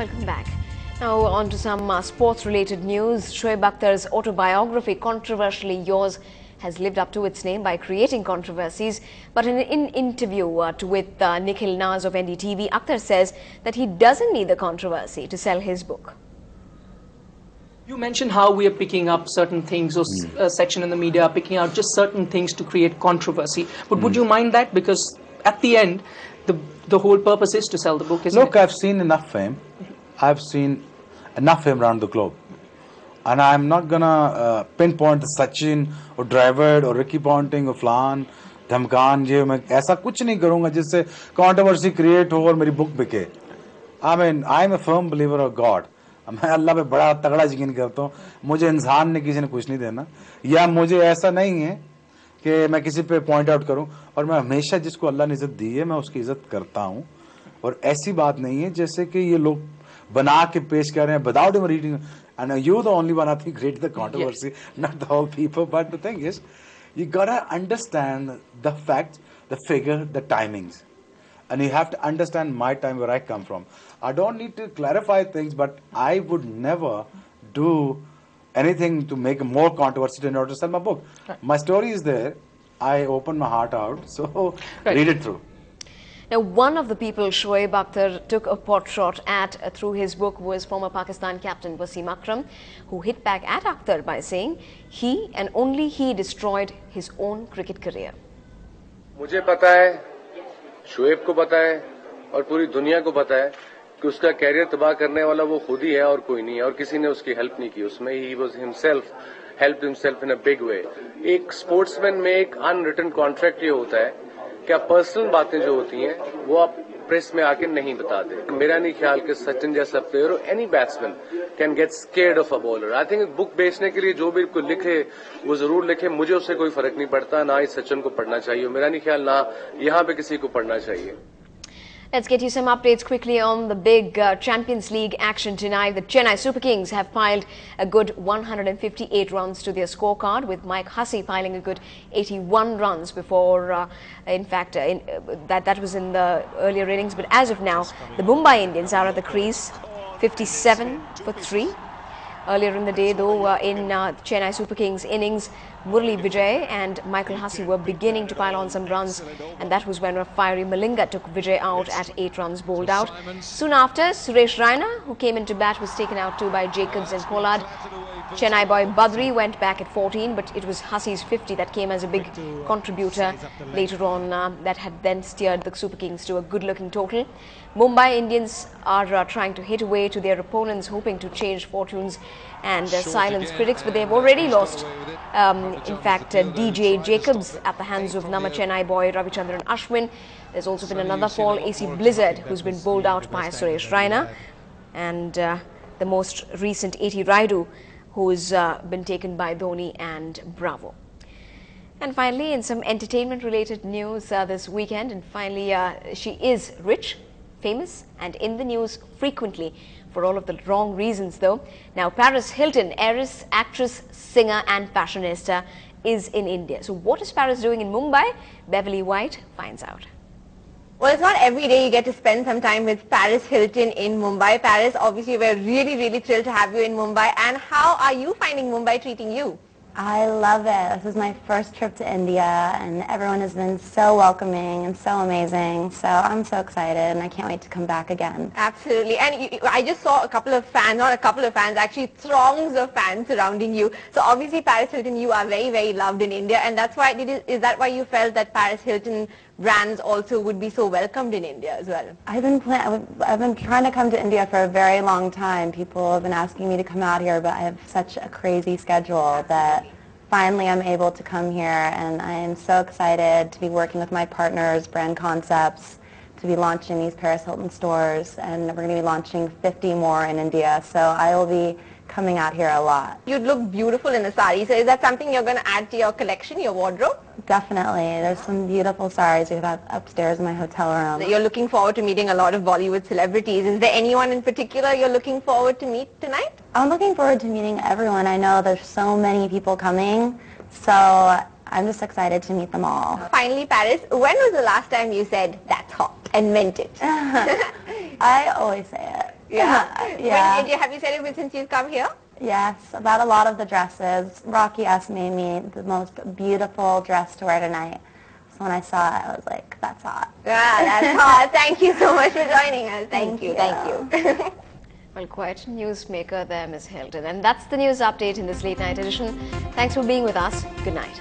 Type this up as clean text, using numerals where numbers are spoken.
Welcome back. Now on to some sports-related news. Shoaib Akhtar's autobiography, Controversially Yours, has lived up to its name by creating controversies. But in an interview with Nikhil Naz of NDTV, Akhtar says that he doesn't need the controversy to sell his book. You mentioned how we are picking up certain things, or a section in the media are picking out just certain things to create controversy. But would you mind that? Because at the end, the whole purpose is to sell the book, isn't it? Look, I've seen enough fame. I've seen enough fame around the globe. And I'm not gonna pinpoint Sachin or Dravid or Ricky Ponting or Flan, धमकान ये मैं ऐसा कुछ नहीं करूँगा जिससे controversy create हो और मेरी book बिके. I mean, I'm a firm believer of God. मैं अल्लाह पे बड़ा तगड़ा यकीन करता हूँ. मुझे इंसान ने किसी ने कुछ नहीं देना, या मुझे ऐसा नहीं है कि मैं किसी पे पॉइंट आउट करूं, और मैं हमेशा जिसको अल्लाह ने इज्जत दी है मैं उसकी इज्जत करता हूं. और ऐसी बात नहीं है जैसे कि ये लोग बना के पेश कर रहे हैं without even reading. And you're the only one I think created the controversy, not the whole people. But the thing is, you gotta understand the fact, the figure, the timings, and you have to understand my time, where I come from. I don't need to clarify things, but I would never do anything to make more controversy in order to sell my book. Right. My story is there. I open my heart out, so read it through. Now, one of the people Shoaib Akhtar took a pot shot at through his book was former Pakistan captain Wasim Akram, who hit back at Akhtar by saying he and only he destroyed his own cricket career. मुझे पता है, शोएब को पता है और पूरी दुनिया को पता है कि उसका कैरियर तबाह करने वाला वो खुद ही है और कोई नहीं है, और किसी ने उसकी हेल्प नहीं की उसमें. He was himself helped himself in a big way. एक स्पोर्ट्समैन में एक अनरिटन कॉन्ट्रैक्ट ये होता है कि आप पर्सनल बातें जो होती हैं वो आप प्रेस में आके नहीं बताते. मेरा नहीं ख्याल कि सचिन जैसा प्लेयर और any batsman can get scared of a bowler. I think book बेचने के लिए जो भी कोई लिखे वो जरूर लिखे, मुझे उससे कोई फर्क नहीं पड़ता. ना ही सचिन को पढ़ना चाहिए, मेरा नहीं ख्याल ना यहाँ पे किसी को पढ़ना चाहिए. Let's get you some updates quickly on the big Champions League action tonight. The Chennai Super Kings have piled a good 158 runs to their scorecard, with Mike Hussey piling a good 81 runs before, in fact, that was in the earlier innings. But as of now, the Mumbai Indians are at the crease, 57 for 3. Earlier in the day, though, in Chennai Super Kings innings, Murali Vijay and Michael Hussey were beginning to pile on some runs, and that was when a fiery Malinga took Vijay out at 8 runs bowled out. Soon after, Suresh Raina, who came into bat, was taken out too by Jacobs and Pollard. Chennai boy Badri went back at 14, but it was Hussey's 50 that came as a big contributor later on that had then steered the Super Kings to a good-looking total. Mumbai Indians are trying to hit away to their opponents, hoping to change fortunes and silence critics, but they've already lost, in fact, DJ Jacobs at the hands of Nama Chennai boy Ravichandran Ashwin. There's also been another fall, AC Blizzard, who's been bowled out by Suresh Raina, and the most recent 80 Raidu, who's been taken by Dhoni and Bravo. And finally, in some entertainment-related news this weekend, and finally, she is rich, famous, and in the news frequently for all of the wrong reasons, though. Now, Paris Hilton, heiress, actress, singer, and fashionista, is in India. So, what is Paris doing in Mumbai? Beverly White finds out. Well, it's not every day you get to spend some time with Paris Hilton in Mumbai. Paris, obviously, we're really thrilled to have you in Mumbai. And how are you finding Mumbai treating you? I love it. This is my first trip to India, and everyone has been so welcoming and so amazing. So I'm so excited, and I can't wait to come back again. Absolutely. And I just saw a couple of fans, not a couple of fans, actually throngs of fans surrounding you. So obviously, Paris Hilton, you are very loved in India, and that's why, is that why you felt that Paris Hilton brands also would be so welcomed in India as well? I've been trying to come to India for a very long time. People have been asking me to come out here, but I have such a crazy schedule that finally I'm able to come here, and I am so excited to be working with my partners, Brand Concepts, to be launching these Paris Hilton stores, and we're going to be launching 50 more in India, so I will be coming out here a lot. You look beautiful in a sari, so is that something you're going to add to your collection, your wardrobe? Definitely. There's some beautiful saris we have upstairs in my hotel room. You're looking forward to meeting a lot of Bollywood celebrities. Is there anyone in particular you're looking forward to meet tonight? I'm looking forward to meeting everyone. I know there's so many people coming, so I'm just excited to meet them all. Finally, Paris, when was the last time you said, "That's hot," and meant it? I always say it. Yeah. Yeah. Have you said it since you've come here? Yes, about a lot of the dresses. Rocky S made me the most beautiful dress to wear tonight. So when I saw it, I was like, that's hot. Yeah, that's hot. Thank you so much for joining us. Thank you. Well, quite a newsmaker there, Ms. Hilton. And that's the news update in this late night edition. Thanks for being with us. Good night.